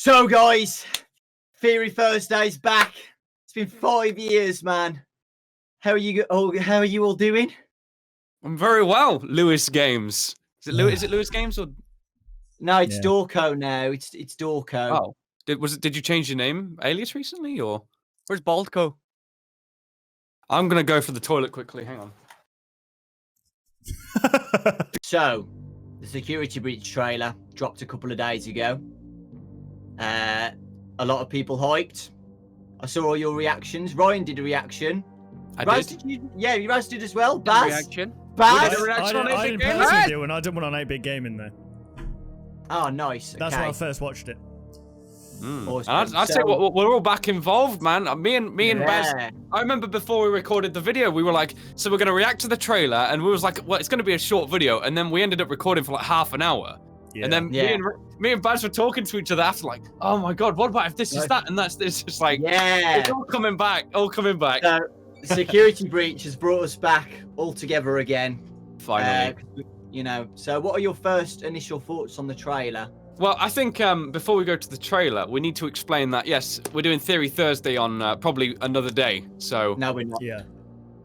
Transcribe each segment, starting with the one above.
So, guys, Theory Thursday's back. It's been 5 years, man. How are you all doing? I'm very well, Lewis Games. Is it Lewis Games or? No, it's Dorco now. It's Dorco. Oh, did you change your name alias recently, or where's Baldco? I'm gonna go for the toilet quickly. Hang on. So, the security breach trailer dropped a couple of days ago. A lot of people hyped. I saw all your reactions. Ryan did a reaction. Raz, did you? Yeah, you Raz did as well. Baz? Reaction. Baz? I didn't personally do, and I didn't want an 8-bit game in there. Oh, nice. That's when I first watched it. Awesome. I'd say we're all back involved, man. Me and Baz. I remember before we recorded the video, we were like, so we're gonna react to the trailer, and we was like, well, it's gonna be a short video, and then we ended up recording for like half an hour. Yeah. And then me and Baz were talking to each other after, like, oh my god, what about if this is that and that's this? It's like, it's all coming back, So, security breach has brought us back all together again. Finally. So what are your first initial thoughts on the trailer? Well, I think before we go to the trailer, we need to explain that, yes, we're doing Theory Thursday on probably another day, so... No, we're not. Yeah.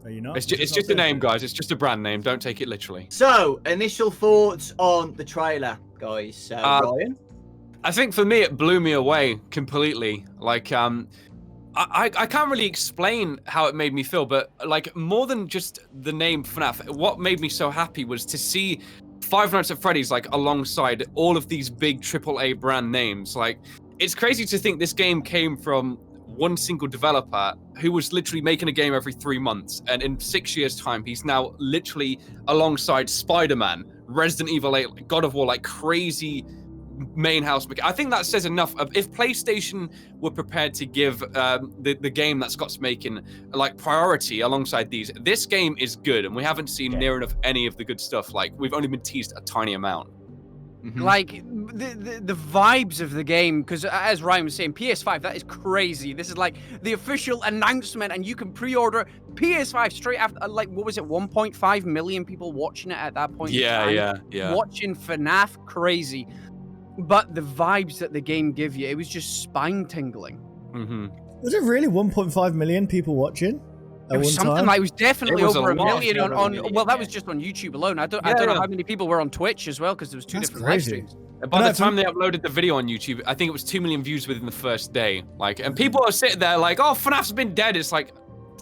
Are you not? It's just a name, guys. It's just a brand name. Don't take it literally. So, initial thoughts on the trailer, guys. So, Ryan? I think for me, it blew me away completely. Like, I can't really explain how it made me feel, but like more than just the name FNAF, what made me so happy was to see Five Nights at Freddy's like alongside all of these big AAA brand names. Like, it's crazy to think this game came from one single developer who was literally making a game every 3 months, and in 6 years' time, he's now literally alongside Spider-Man, Resident Evil 8, God of War, like crazy main house. I think that says enough. If PlayStation were prepared to give the game that Scott's making like priority alongside these, this game is good, and we haven't seen near enough any of the good stuff. Like, we've only been teased a tiny amount. Like the vibes of the game, because as Ryan was saying, PS5, that is crazy. This is like the official announcement, and you can pre-order PS5 straight after. Like, what was it, 1.5 million people watching it at that point? Yeah. Watching FNAF, crazy. But the vibes that the game give you, it was just spine tingling. Was it really 1.5 million people watching? It was something like, it was definitely over a million on well, that was just on YouTube alone. I don't know how many people were on Twitch as well, because there was two different live streams. By the time they uploaded the video on YouTube, I think it was 2 million views within the first day. Like, and people are sitting there like, oh, FNAF's been dead. It's like,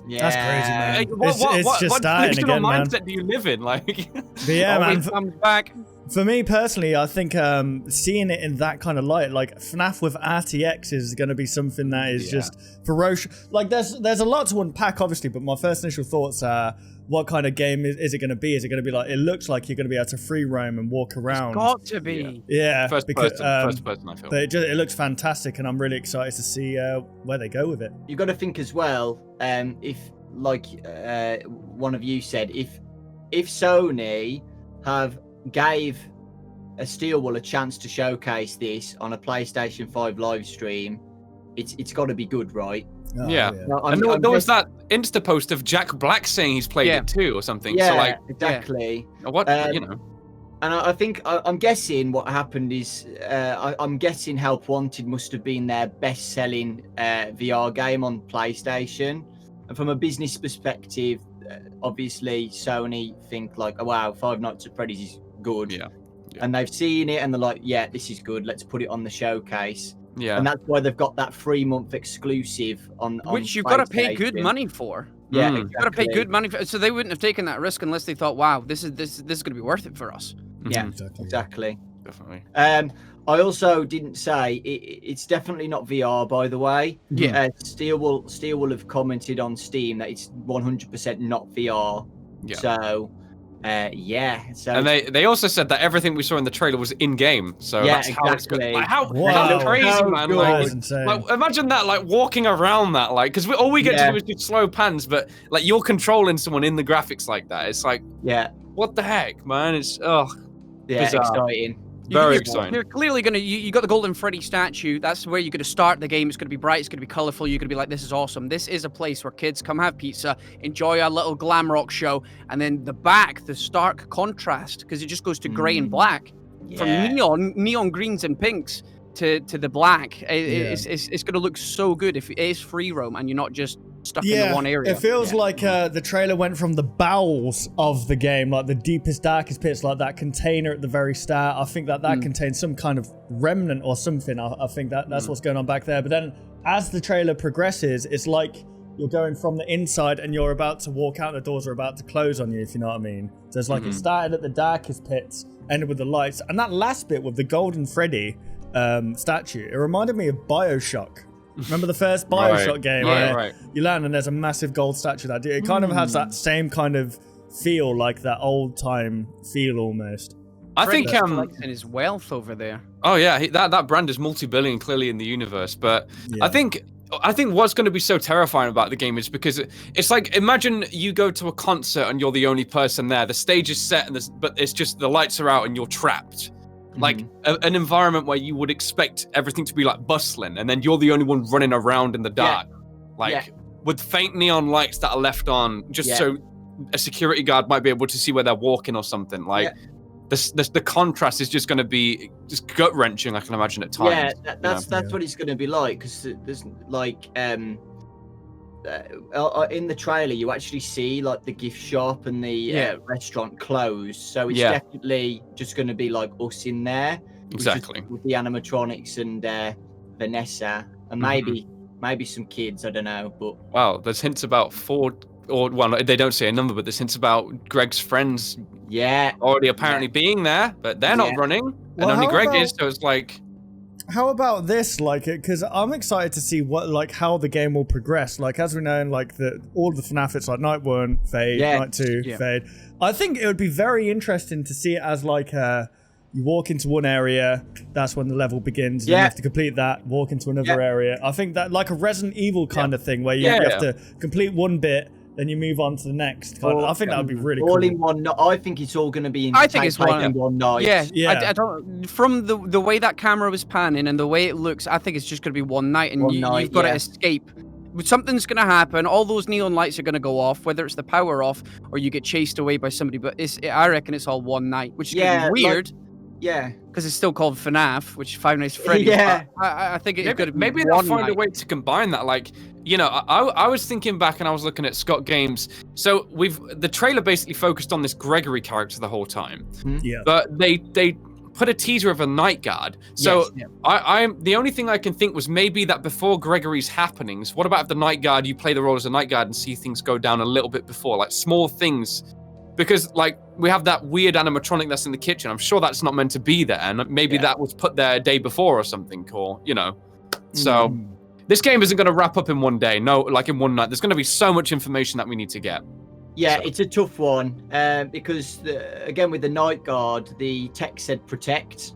that's crazy, man. Like, it's just starting again, man. What mindset do you live in? Like, but yeah, man. Comes back. For me personally, I think seeing it in that kind of light, like FNAF with RTX is going to be something that is just ferocious. Like, there's a lot to unpack, obviously, but my first initial thoughts are, what kind of game is it going to be? Is it going to be like, it looks like you're going to be able to free roam and walk around? It's got to be. Yeah, first person, I feel. But it looks fantastic, and I'm really excited to see where they go with it. You've got to think as well, if, like one of you said, if Sony gave a Steelwool a chance to showcase this on a PlayStation 5 live stream, it's got to be good, right? Oh, yeah. And there was that Insta post of Jack Black saying he's played it too or something. Yeah, so like, exactly. What, And I think I'm guessing what happened is I'm guessing Help Wanted must have been their best-selling VR game on PlayStation, and from a business perspective, obviously Sony think like, oh, wow, Five Nights at Freddy's is good, and they've seen it and they're like, yeah, this is good, let's put it on the showcase. And that's why they've got that 3-month exclusive on which you've got to pay good money for. Exactly. You've got to pay good money for, so they wouldn't have taken that risk unless they thought, wow, this is going to be worth it for us. Yeah, exactly. Definitely. I also didn't say it's definitely not VR, by the way. Steel will have commented on Steam that it's 100% not VR. So So, and they also said that everything we saw in the trailer was in game. So that's how it's good. Like, how crazy, man! Like, imagine that, like walking around that, like, because all we get to do is just slow pans, but like you're controlling someone in the graphics like that. It's like, what the heck, man? It's bizarre. Exciting. Very exciting. You're clearly gonna you got the Golden Freddy statue. That's where you're gonna start the game. It's gonna be bright. It's gonna be colorful. You're gonna be like, this is awesome. This is a place where kids come have pizza, enjoy a little glam rock show, and then the back, the stark contrast, because it just goes to gray and black, from neon greens and pinks to the black. It's going to look so good if it is free roam and you're not just stuck in the one area. It feels like the trailer went from the bowels of the game, like the deepest, darkest pits, like that container at the very start. I think that contains some kind of remnant or something. I think that's what's going on back there. But then as the trailer progresses, it's like you're going from the inside and you're about to walk out, the doors are about to close on you, if you know what I mean. So it's like it started at the darkest pits, ended with the lights. And that last bit with the Golden Freddy statue, it reminded me of BioShock. Remember the first BioShock game where you land and there's a massive gold statue that it kind of has that same kind of feel, like that old time feel almost. I think and his wealth over there. Oh yeah, that brand is multi-billion clearly in the universe, but I think what's going to be so terrifying about the game is because it's like, imagine you go to a concert and you're the only person there. The stage is set, but it's just the lights are out and you're trapped. Like an environment where you would expect everything to be like bustling, and then you're the only one running around in the dark, with faint neon lights that are left on, just so a security guard might be able to see where they're walking or something. Like the contrast is just going to be just gut wrenching. I can imagine at times. Yeah, that's what it's going to be like, because there's like in the trailer you actually see like the gift shop and the restaurant closed, so it's definitely just going to be like us in there, exactly, with the animatronics and Vanessa and maybe some kids, I don't know. But wow, there's hints about 4, or well, they don't say a number, but there's hints about Greg's friends already apparently being there, but they're not running, and only Greg is, so it's like, how about this? Like, because I'm excited to see how the game will progress. Like, as we know, in like all the FNAF, it's like night 1, fade, night 2, fade. I think it would be very interesting to see it as like you walk into one area, that's when the level begins. You have to complete that, walk into another area. I think that like a Resident Evil kind of thing, where you have to complete one bit, then you move on to the next. I think that would be really cool. All in one. I think it's all going to be in. I think it's one night. Yeah. I don't. From the way that camera was panning and the way it looks, I think it's just going to be one night, and you've got to escape. Something's going to happen. All those neon lights are going to go off, whether it's the power off or you get chased away by somebody. But I reckon it's all one night, which is going to be weird. Because it's still called FNAF, which is Five Nights at Freddy's. I think it's good. Maybe they'll find a way to combine that. Like, you know, I was thinking back and I was looking at Scott Games. So the trailer basically focused on this Gregory character the whole time. But they put a teaser of a night guard. So I'm the only thing I can think was maybe that before Gregory's happenings, what about if the night guard, you play the role as a night guard and see things go down a little bit before, like small things. Because, like, we have that weird animatronic that's in the kitchen. I'm sure that's not meant to be there. And maybe that was put there a day before or something, or, you know. So, this game isn't going to wrap up in one day. No, like in one night. There's going to be so much information that we need to get. Yeah, it's a tough one. Because, again, with the night guard, the text said protect.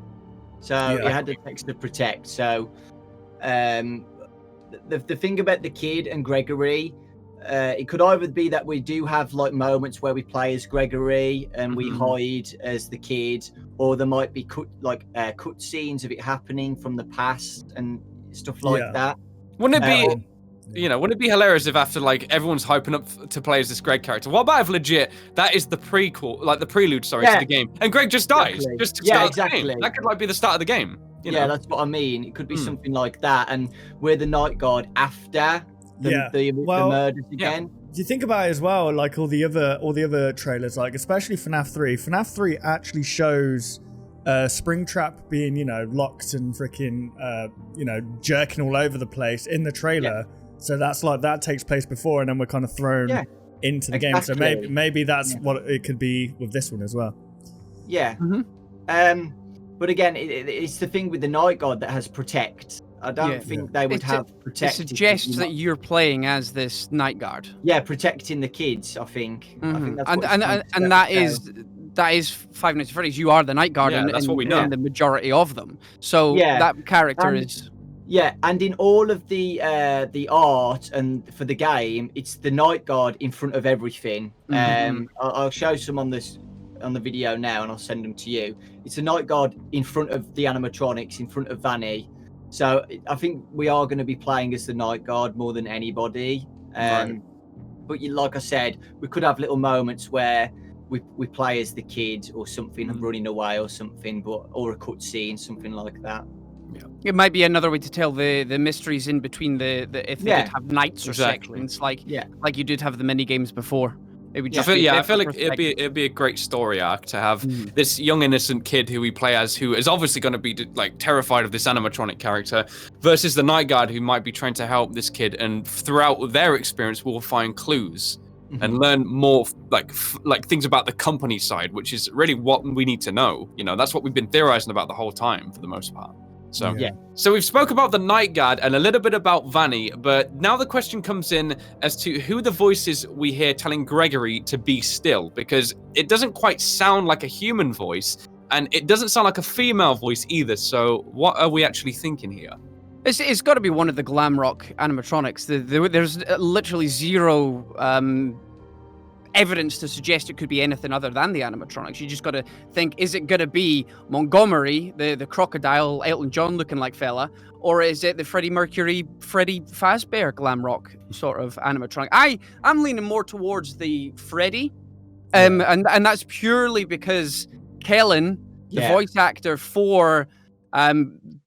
So, it had the text to protect. So, the thing about the kid and Gregory... it could either be that we do have like moments where we play as Gregory and we hide as the kid, or there might be cut scenes of it happening from the past and stuff like that. Wouldn't it be, wouldn't it be hilarious if after like everyone's hyping up to play as this Greg character? What about if legit that is the prequel, like the prelude, to the game, and Greg just dies, just to start the game? That could like be the start of the game. You know? That's what I mean. It could be something like that, and we're the night guard after. The murders again. Do you think about it as well, like all the other trailers, like especially FNAF 3? FNAF 3 actually shows Springtrap being, locked and freaking, jerking all over the place in the trailer. So that's like, that takes place before, and then we're kind of thrown into the game. So maybe that's what it could be with this one as well. Yeah. But again, it's the thing with the night guard that has protect. I don't think they would have protect. It suggests that you're playing as this night guard. Yeah, protecting the kids, I think. I think that's and that is Five Nights at Freddy's. You are the night guard in the majority of them. So that character is... Yeah, and in all of the art and for the game, it's the night guard in front of everything. I'll show some on the video now, and I'll send them to you. It's a night guard in front of the animatronics, in front of Vani. So I think we are going to be playing as the night guard more than anybody. But like I said, we could have little moments where we play as the kid or something, running away or something, or a cutscene, something like that. It might be another way to tell the mysteries in between the if they did have nights or sections, like you did have the mini games before. It would just I feel like it'd be a great story arc to have this young innocent kid who we play as, who is obviously going to be like terrified of this animatronic character, versus the night guard who might be trying to help this kid, and throughout their experience we'll find clues and learn more like things about the company side, which is really what we need to know. You know, that's what we've been theorizing about the whole time for the most part. So so we've spoke about the night guard and a little bit about Vani, but now the question comes in as to who the voices we hear telling Gregory to be still, because it doesn't quite sound like a human voice, and it doesn't sound like a female voice either. So what are we actually thinking here? It's got to be one of the Glamrock animatronics. There's literally zero evidence to suggest it could be anything other than the animatronics. You just got to think, is it going to be Montgomery, the crocodile, Elton John looking like fella, or is it the Freddie Mercury, Freddie Fazbear Glamrock sort of animatronic? I'm leaning more towards the Freddie, and that's purely because Kellen, the voice actor for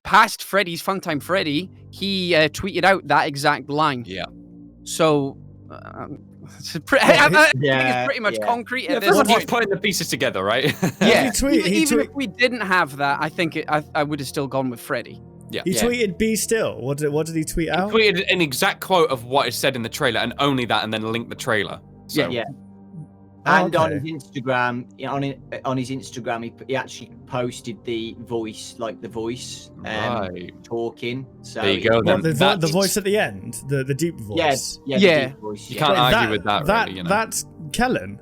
past Freddy's Funtime Freddy, he tweeted out that exact line. Yeah. So I think it's pretty much concrete at this point. He's putting the pieces together, right? Yeah. Even if we didn't have that, I think I would have still gone with Freddy. Yeah. He tweeted "Be still." What did he tweet out? He tweeted an exact quote of what is said in the trailer, and only that, and then linked the trailer. So. Yeah. And on his Instagram, he actually posted the voice, talking. So there you go. The voice at the end, the deep voice. The deep voice. You can't argue with that. Really, you know? That's Kellen.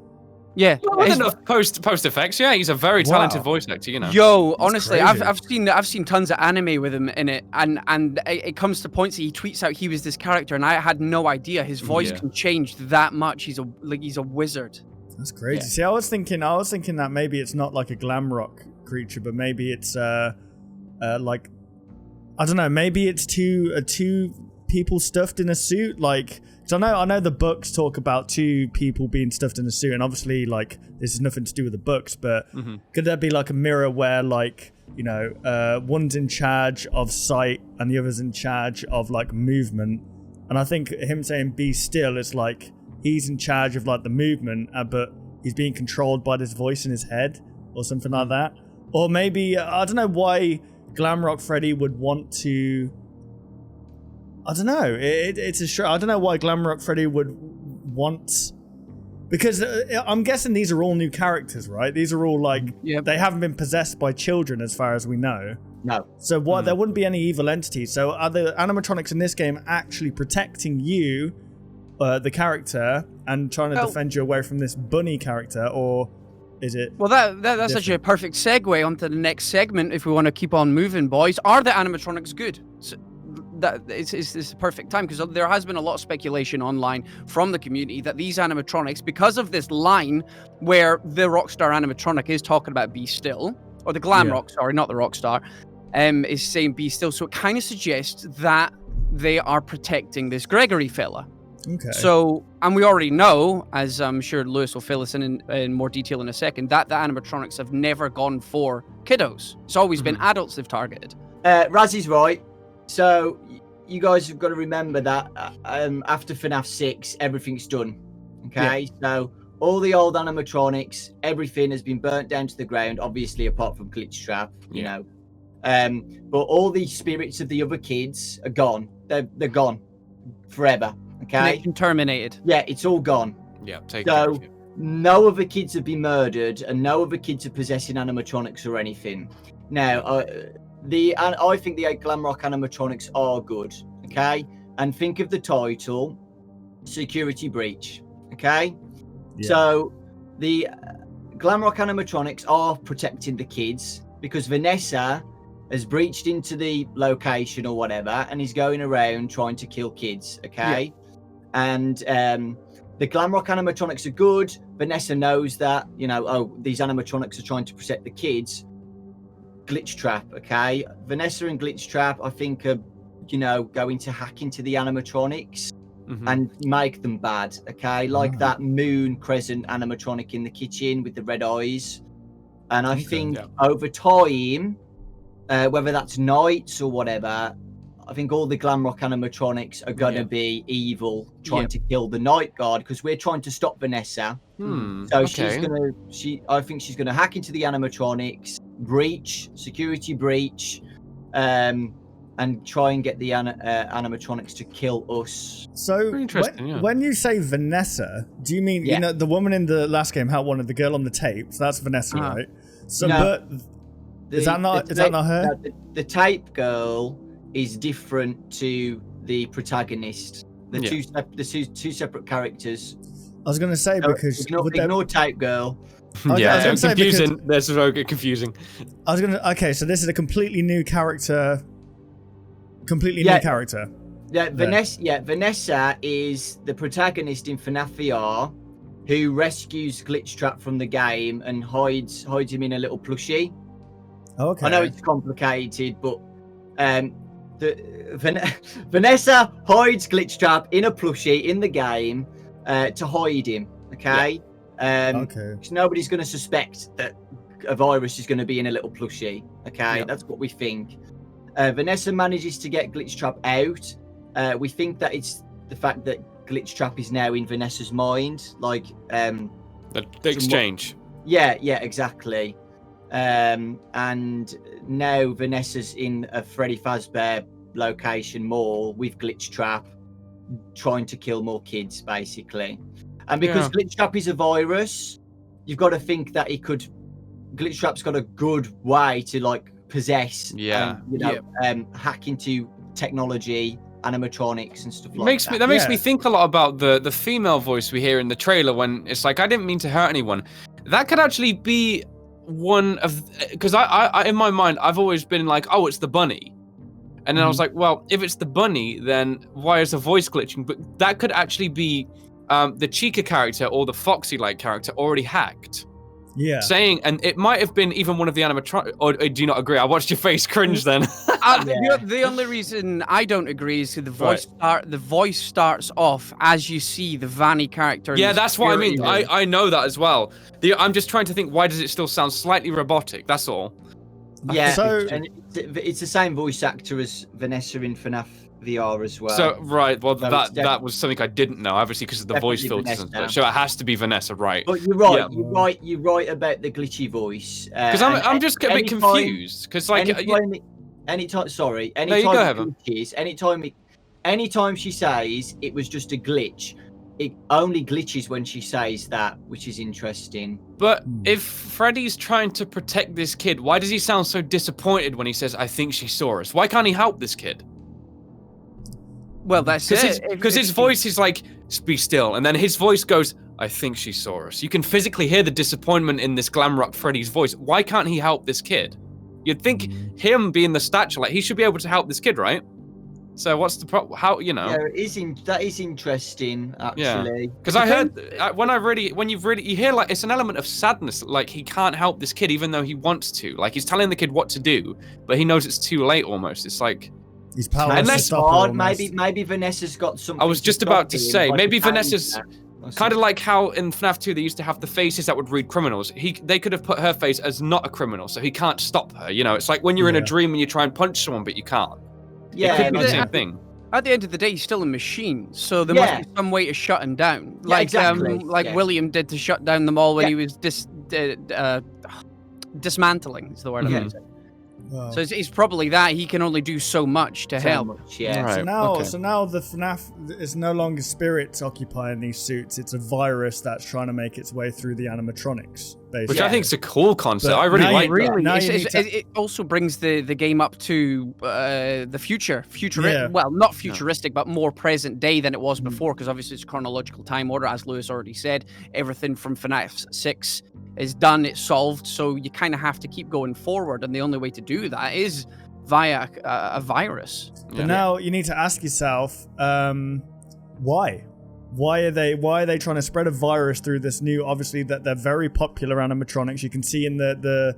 Yeah, well, enough post effects. Yeah, he's a very talented voice actor. You know. Yo, honestly, I've seen tons of anime with him in it, and it comes to points that he tweets out he was this character, and I had no idea his voice can change that much. He's a wizard. That's crazy. Yeah. See, I was thinking that maybe it's not like a Glamrock creature, but maybe it's like, I don't know, maybe it's two people stuffed in a suit. Like, so I know the books talk about two people being stuffed in a suit, and obviously like this has nothing to do with the books, but could there be like a mirror where like, you know, one's in charge of sight and the other's in charge of like movement? And I think him saying "be still" is like he's in charge of like the movement, but he's being controlled by this voice in his head or something like that. Or maybe, I don't know why Glamrock Freddy would want to, I don't know. I don't know why Glamrock Freddy would want, because I'm guessing these are all new characters, right? These are all like, they haven't been possessed by children as far as we know. No. So there wouldn't be any evil entities. So are the animatronics in this game actually protecting you, the character, and trying to defend you away from this bunny character, or is it? Well, that's actually a perfect segue onto the next segment. If we want to keep on moving, boys, are the animatronics good? So it's a perfect time, because there has been a lot of speculation online from the community that these animatronics, because of this line where the Rockstar animatronic is talking about "be still," or the Glamrock, sorry, not the Rockstar, is saying "be still," so it kind of suggests that they are protecting this Gregory fella. Okay. So, and we already know, as I'm sure Lewis will fill us in more detail in a second, that the animatronics have never gone for kiddos. It's always been adults they've targeted. Razzy's right. So, you guys have got to remember that after FNAF 6, everything's done. Okay? So, all the old animatronics, everything has been burnt down to the ground, obviously, apart from Glitch Trap, you know. But all the spirits of the other kids are gone. They're gone forever. Okay. Mission terminated. Yeah, it's all gone. Yeah, so no other kids have been murdered, and no other kids are possessing animatronics or anything. Now, I think the Glamrock animatronics are good. Okay, and think of the title, Security Breach. Okay, so the Glamrock animatronics are protecting the kids because Vanessa has breached into the location or whatever, and is going around trying to kill kids. Okay. And the Glamrock animatronics are good. Vanessa knows that, you know, these animatronics are trying to protect the kids. Glitch Trap, okay? Vanessa and Glitch Trap, I think, are, you know, going to hack into the animatronics and make them bad, okay? Like that moon crescent animatronic in the kitchen with the red eyes. And I think over time, whether that's knights or whatever. I think all the Glamrock animatronics are going to be evil, trying to kill the night guard because we're trying to stop Vanessa. So I think she's gonna hack into the animatronics, security breach, and try and get the animatronics to kill us. So when you say Vanessa, do you mean you know the woman in the last game helped one of the girl on the tape? So that's Vanessa, right? So, no, is that not her? No, the tape girl is different to the protagonist. The two separate characters. I was going to say because ignore tape girl. Yeah, it's confusing. That's so confusing. I was going to. Okay, so this is a completely new character. New character. Yeah, Vanessa. Yeah, Vanessa is the protagonist in FNAF VR, who rescues Glitchtrap from the game and hides him in a little plushie. Okay. I know it's complicated, but Vanessa hides Glitchtrap in a plushie in the game to hide him. Okay. Because nobody's going to suspect that a virus is going to be in a little plushie. Okay, that's what we think. Vanessa manages to get Glitchtrap out. We think that it's the fact that Glitchtrap is now in Vanessa's mind, like the exchange. Yeah, exactly. And now Vanessa's in a Freddy Fazbear location more with Glitchtrap, trying to kill more kids, basically. And because Glitchtrap is a virus, you've got to think that Glitchtrap's got a good way to like possess, hack into technology, animatronics and stuff like that. That makes me think a lot about the female voice we hear in the trailer when it's like, I didn't mean to hurt anyone. That could actually be one of, because I in my mind I've always been like, oh, it's the bunny, and then I was like, well, if it's the bunny, then why is the voice glitching? But that could actually be the Chica character or the Foxy-like character already hacked. Yeah. Saying, and it might have been even one of the animatronics. Or do you not agree? I watched your face cringe then. The only reason I don't agree is because the voice starts off as you see the Vani character. Yeah, that's what I mean. I know that as well. I'm just trying to think, why does it still sound slightly robotic? That's all. Yeah, and it's the same voice actor as Vanessa in FNAF VR as well. So that was something I didn't know, obviously, because of the voice filters and stuff. So it has to be Vanessa, right? But you're right. Yeah. You're right about the glitchy voice. Because I'm just a bit confused. Because anytime she says it was just a glitch, it only glitches when she says that, which is interesting. But if Freddy's trying to protect this kid, why does he sound so disappointed when he says, "I think she saw us"? Why can't he help this kid? Well, that's it. Because his voice is like, be still. And then his voice goes, I think she saw us. You can physically hear the disappointment in this Glamrock Freddy's voice. Why can't he help this kid? You'd think him being the stature, like, he should be able to help this kid, right? So what's the problem? How, you know? Yeah, that is interesting, actually. Because I heard, you hear, like, it's an element of sadness. Like, he can't help this kid even though he wants to. Like, he's telling the kid what to do, but he knows it's too late almost. It's like... He's powerless. Maybe Vanessa's got something. I was just about to say, maybe Vanessa's kind of like how in FNAF 2 they used to have the faces that would read criminals. They could have put her face as not a criminal, so he can't stop her. You know, it's like when you're in a dream and you try and punch someone, but you can't. Yeah, it could be the same thing. At the end of the day, he's still a machine, so there must be some way to shut him down. Like William did to shut down the mall when he was dismantling. Is the word I'm going to say. Wow. So it's probably that he can only do so much to help. Yeah. Right. So now the FNAF is no longer spirits occupying these suits. It's a virus that's trying to make its way through the animatronics. Basically. Which I think is a cool concept. I really like that. It also brings the game up to the future. Well, not futuristic, but more present day than it was before, because obviously it's chronological time order, as Lewis already said. Everything from FNAF 6 is done, it's solved, so you kind of have to keep going forward, and the only way to do that is via a virus. But now you need to ask yourself, why? Why are they trying to spread a virus through this new? Obviously, that they're very popular animatronics. You can see in the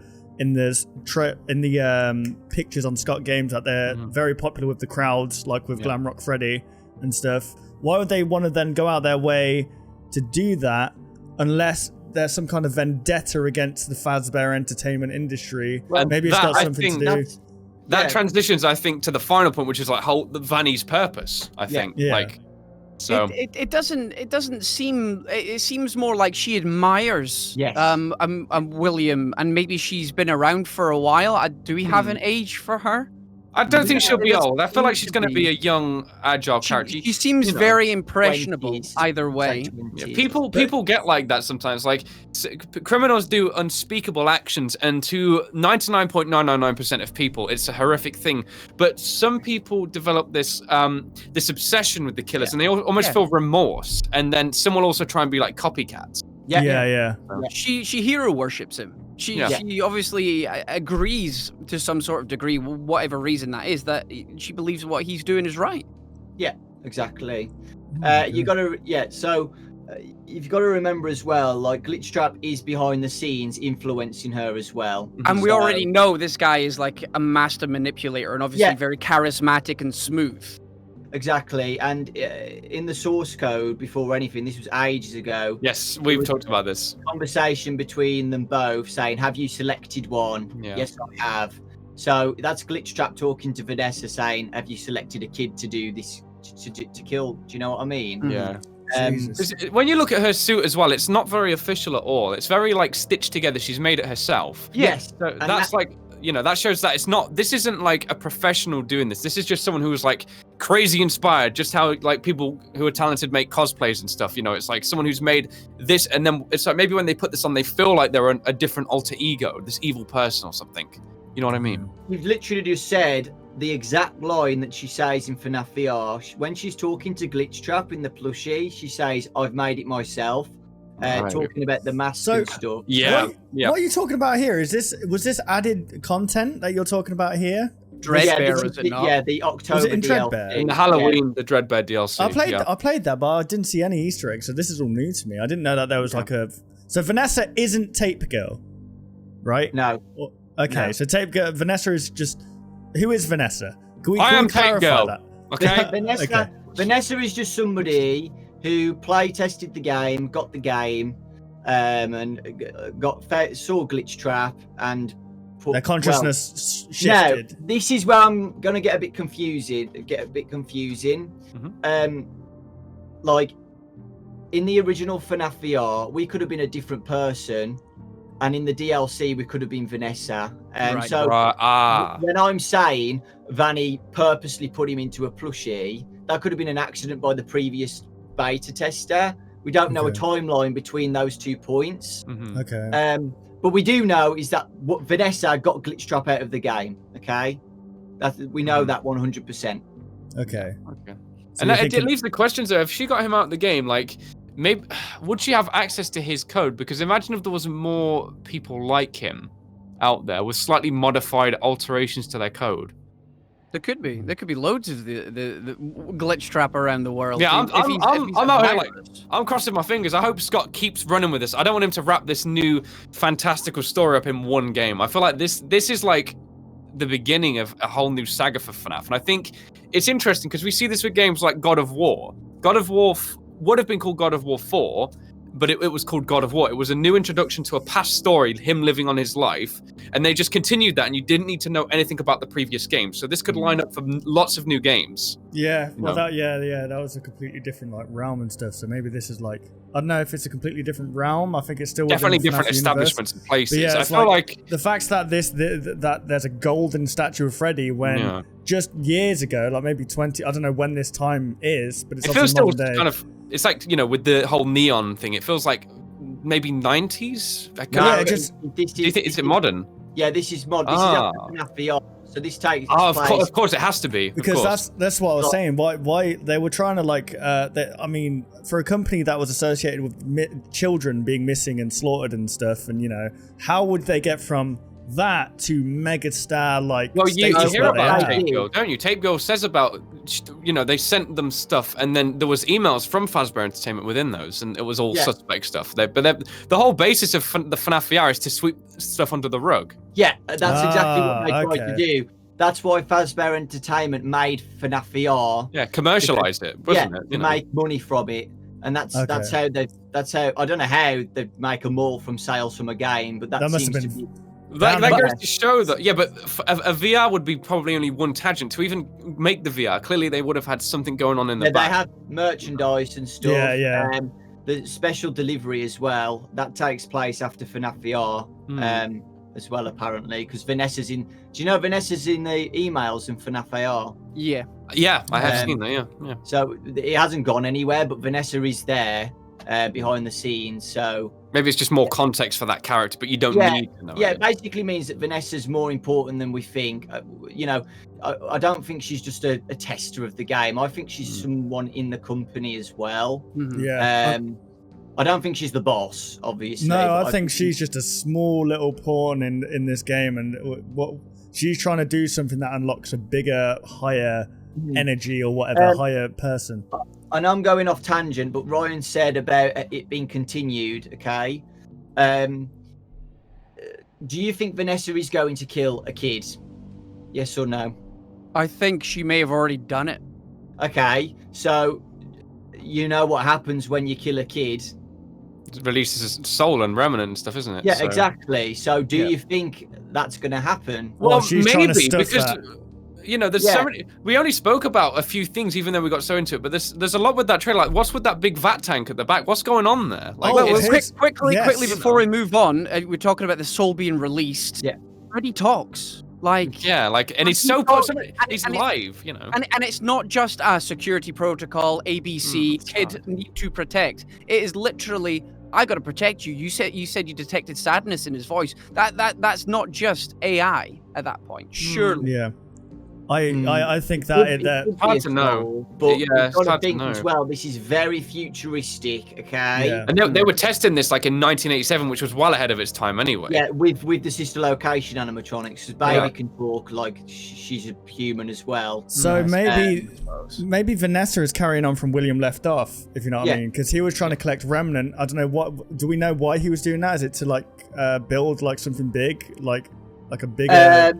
pictures on Scott Games that they're very popular with the crowds, like with Glamrock Freddy and stuff. Why would they want to then go out their way to do that unless there's some kind of vendetta against the Fazbear entertainment industry? Well, maybe it's got something to do. that Yeah. transitions, I think, to the final point, which is like Vani's purpose. I think, Yeah. like, so It doesn't seem. It seems more like she admires Yes. William, and maybe she's been around for a while. Do we have an age for her? I don't think Yeah, she'll be it old. I feel like seems she's to going to be be. a young, agile character. She seems you know, very impressionable 20s, either way. 20s. Yeah, people get like that sometimes. Like criminals do unspeakable actions, and to 99.999% of people, it's a horrific thing. But some people develop this this obsession with the killers, and they almost feel remorse. And then some will also try and be like copycats. Yeah. She hero worships him. She obviously agrees to some sort of degree, whatever reason that is, that she believes what he's doing is right. Yeah, exactly. You gotta you've got to remember as well, like Glitchtrap is behind the scenes influencing her as well. And we already know this guy is like a master manipulator and obviously very charismatic and smooth. Exactly, and in the source code before anything, this was ages ago. Yes, we've talked about this. Conversation between them both saying, "Have you selected one?" Yeah. Yes, I have. So that's Glitchtrap talking to Vanessa saying, "Have you selected a kid to do this to kill?" Do you know what I mean? Yeah. Jesus. When you look at her suit as well, it's not very official at all. It's very like stitched together. She's made it herself. Yes, So that's like, you know, that shows that it's not. This isn't like a professional doing this. This is just someone who's like crazy inspired. Just how like people who are talented make cosplays and stuff. You know, it's like someone who's made this, and then it's like maybe when they put this on, they feel like they're a different alter ego, this evil person or something. You know what I mean? You've literally just said the exact line that she says in FNAF VR. When she's talking to Glitchtrap in the plushie, she says, "I've made it myself." Right. Talking about the mask and stuff. Yeah. What are you talking about here? Was this added content that you're talking about here? Dreadbear, this is it not? Yeah, the October Was it in DLC. Dreadbear? In the Halloween, the Dreadbear DLC. I played that, but I didn't see any Easter eggs, so this is all new to me. I didn't know that there was like a. So Vanessa isn't Tape Girl, right? No. Okay, No. so Tape Girl. Vanessa is just. Who is Vanessa? Can we I am clarify Tape Girl. that? Okay. Vanessa is just somebody who play tested the game, got the game, and saw Glitchtrap and Their consciousness Now, shifted. this is where I'm gonna get a bit confusing. Like in the original FNAF VR, we could have been a different person, and in the DLC, we could have been Vanessa. Right. So Right. when I'm saying Vani purposely put him into a plushie, that could have been an accident by the previous beta tester. We don't know a Okay. timeline between those 2 points. Mhm. Okay. But we do know is that what Vanessa got Glitchtrap out of the game. Okay, we know that 100%. Okay. Okay. So And you're it thinking- leaves the questions there. If she got him out of the game, like, maybe would she have access to his code? Because imagine if there was more people like him out there with slightly modified alterations to their code. There could be loads of the Glitchtrap around the world. Yeah, If he's I'm a out here like, virus. I'm crossing my fingers. I hope Scott keeps running with this. I don't want him to wrap this new fantastical story up in one game. I feel like this is like the beginning of a whole new saga for FNAF. And I think it's interesting because we see this with games like God of War. God of War would have been called God of War 4, but it was called God of War. It was a new introduction to a past story, him living on his life, and they just continued that, and you didn't need to know anything about the previous game. So this could line up for lots of new games. Yeah, well, No. that was a completely different like realm and stuff. So maybe this is like, I don't know if it's a completely different realm. I think it's still within Definitely the FNAF different universe. establishments and places. But yeah, I it's feel like the fact that that there's a golden statue of Freddy when just years ago, like maybe 20, I don't know when this time is, but it's it feels obviously still modern day. kind of. It's like, you know, with the whole neon thing. It feels like maybe 90s. Do you think is it modern? Yeah, this is mod. This is FNAF VR. So this takes Oh, place. of course, it has to be. Because that's what I was saying. Why they were trying to like? I mean, for a company that was associated with children being missing and slaughtered and stuff, and you know, how would they get from that to megastar like? Well, you status hear that they about have? Tape Girl, don't you? Tape Girl says about, you know, they sent them stuff, and then there was emails from Fazbear Entertainment within those, and it was all suspect stuff. But the whole basis of the FNAF VR is to sweep stuff under the rug. Yeah, that's exactly what they tried to okay. do. That's why Fazbear Entertainment made FNAF VR. Yeah, commercialized it, wasn't it? To make money from it, and that's how I don't know how they make a mall from sales from a game, but that That must seems have to been be. That Down goes there. to show that, yeah, but a VR would be probably only one tangent. To even make the VR, clearly they would have had something going on in the Yeah, back. they have merchandise and stuff. Yeah. The special delivery as well, that takes place after FNAF VR as well, apparently, because Vanessa's in. Do you know Vanessa's in the emails in FNAF AR? Yeah. Yeah, I have seen that, yeah. So it hasn't gone anywhere, but Vanessa is there behind the scenes, so... Maybe it's just more context for that character, but you don't need to know it basically means that Vanessa's more important than we think. You know, I don't think she's just a tester of the game. I think she's someone in the company as well. Yeah. I don't think she's the boss, obviously. No, I think she's just a small little pawn in this game, and what she's trying to do something that unlocks a bigger, higher energy or whatever, higher person. And I'm going off tangent, but Ryan said about it being continued, okay? Do you think Vanessa is going to kill a kid? Yes or no? I think she may have already done it. Okay, so you know what happens when you kill a kid? It releases his soul and remnant and stuff, isn't it? Yeah, So- exactly. So do you think that's going to happen? Well, she's trying to maybe stuff because that. you know, there's so many. We only spoke about a few things, even though we got so into it. But there's a lot with that trailer. Like, what's with that big vat tank at the back? What's going on there? Like, Oh, it's- it's- Quickly Yes. before we move on, we're talking about the soul being released. Yeah. Freddy talks. Like, yeah, like, and it's And so he's got- he's and it- live, you know. and it's not just a security protocol, ABC, it's kid not. need to protect. It is literally, I got to protect you. You said you detected sadness in his voice. That's not just AI at that point. Surely. Yeah. I think that Hard to know. But Yeah, you've it's got to hard to think know. as well, this is very futuristic, okay? Yeah. And they were testing this like in 1987, which was well ahead of its time anyway. Yeah, with the sister location animatronics, because Baby can talk like she's a human as well. So maybe Vanessa is carrying on from William left off, if you know what I mean, because he was trying to collect remnant. I don't know what. Do we know why he was doing that? Is it to like build like something big, like a bigger?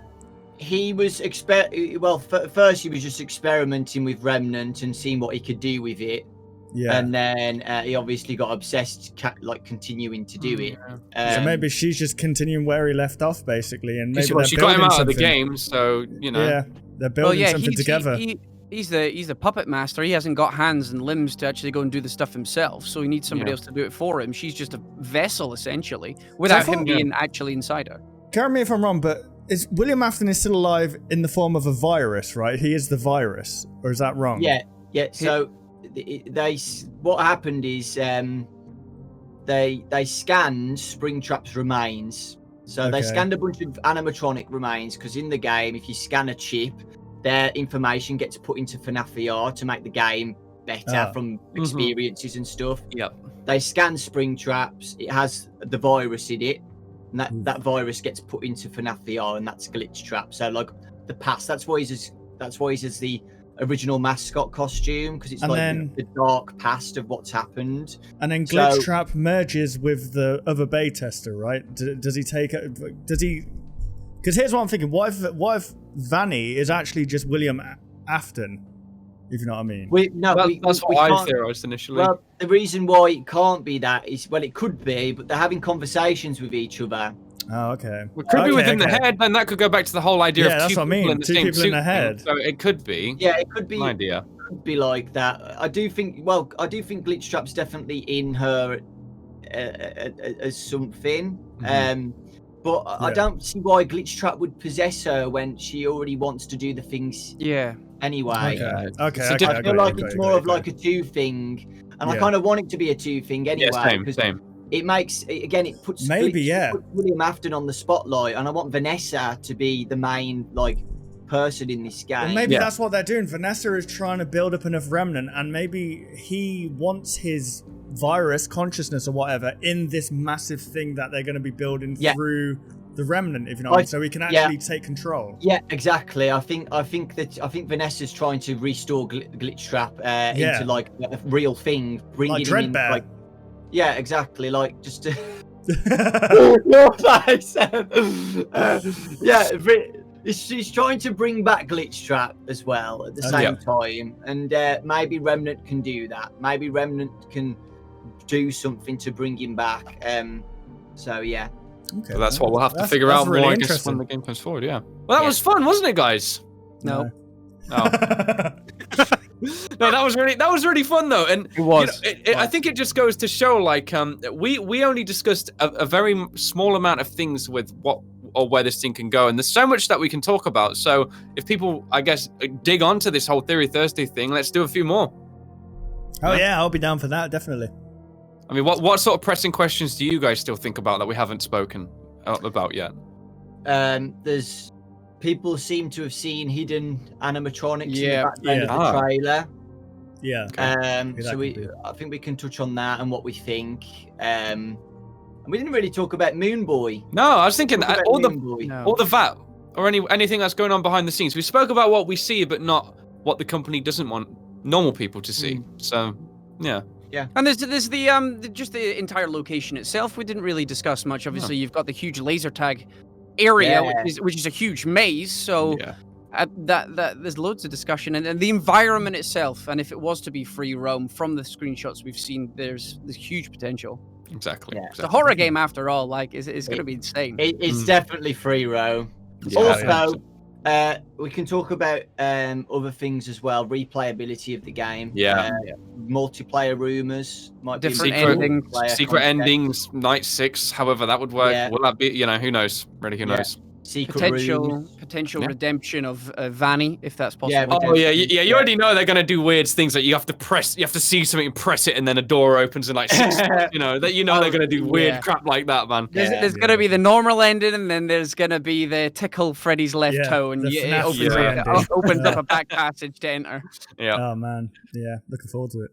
He was first he was just experimenting with remnant and seeing what he could do with it. Yeah. And then he obviously got obsessed, like continuing to do it. So maybe she's just continuing where he left off, basically, and maybe She got him out of the game, so you know. Yeah, they're building something together. He's the puppet master. He hasn't got hands and limbs to actually go and do the stuff himself. So he needs somebody else to do it for him. She's just a vessel, essentially, without him being actually inside her. Correct me if I'm wrong, but is William Afton is still alive in the form of a virus, right? He is the virus, or is that wrong? Yeah. So what happened is they scanned Springtrap's remains. So they scanned a bunch of animatronic remains because in the game, if you scan a chip, their information gets put into FNAF VR to make the game better from experiences and stuff. Yep. They scan Springtraps. It has the virus in it, and that virus gets put into FNAF VR, and that's Glitchtrap. So like the past. That's why he's the original mascot costume, because it's the dark past of what's happened. And then Glitchtrap merges with the other Bay tester, right? Does he take it? Does he? Because here's what I'm thinking: what if Vani is actually just William Afton? If you know what I mean. That's what I theorized initially. Well, the reason why it can't be that is, well, it could be, but they're having conversations with each other. Oh, okay. It could be within the head, then that could go back to the whole idea of that's two what I people mean. in the Two same people in suit the thing. head. So it could be. Yeah, it could be. An idea. Could be like that. I do think Glitchtrap's definitely in her as something. But I don't see why Glitchtrap would possess her when she already wants to do the things. Yeah. Anyway. Okay. So I feel like it's more of like a two thing, and I kind of want it to be a two thing anyway. Yeah, same. It makes it puts William Afton on the spotlight, and I want Vanessa to be the main person in this game. Well, maybe that's what they're doing. Vanessa is trying to build up enough remnant, and maybe he wants his virus consciousness or whatever in this massive thing that they're going to be building through the remnant, if you know what I mean, so he can actually take control. Yeah, exactly. I think Vanessa's trying to restore Glitchtrap into like a real thing, bringing him in. Like, yeah, exactly. Like just to your face. She's trying to bring back Glitchtrap as well at the same time, and maybe Remnant can do that. Maybe Remnant can do something to bring him back. So yeah. Okay, So that's what we'll have to figure that's out really more, I guess, interesting. when the game comes forward. Yeah. Well, that was fun, wasn't it, guys? No. Oh. No, that was really fun though, and It was. I think it just goes to show, like, we only discussed a very small amount of things with what or where this thing can go, and there's so much that we can talk about. So if people, I guess, dig onto this whole Theory Thursday thing, let's do a few more. Oh yeah, I'll be down for that, definitely. I mean, what sort of pressing questions do you guys still think about that we haven't spoken about yet? There's people seem to have seen hidden animatronics in the Yeah. background of the trailer. Yeah. So I think we can touch on that and what we think. And we didn't really talk about Moon Boy. No, I was thinking that all the VAT or anything that's going on behind the scenes. We spoke about what we see, but not what the company doesn't want normal people to see. So, yeah. Yeah. And there's the just the entire location itself. We didn't really discuss much. Obviously, you've got the huge laser tag area, which is a huge maze. So that there's loads of discussion, and the environment itself. And if it was to be free roam, from the screenshots we've seen, there's huge potential. Exactly. Yeah. It's a horror game after all. Like, it's going to be insane. It's definitely free roam. Yeah, Also, we can talk about other things as well. Replayability of the game. Yeah. Multiplayer rumors. Might Different be endings. Secret endings, night 6, however that would work. Yeah. Will that be, who knows? Really, who knows? Secret Potential redemption of Vani, if that's possible. Oh yeah, you already know they're gonna do weird things, that you have to see something and press it, and then a door opens and like 6, they're gonna do weird crap like that, man. There's gonna be the normal ending, and then there's gonna be the tickle Freddy's left toe, and it opens up a back passage to enter. Yeah. Oh man, yeah, looking forward to it.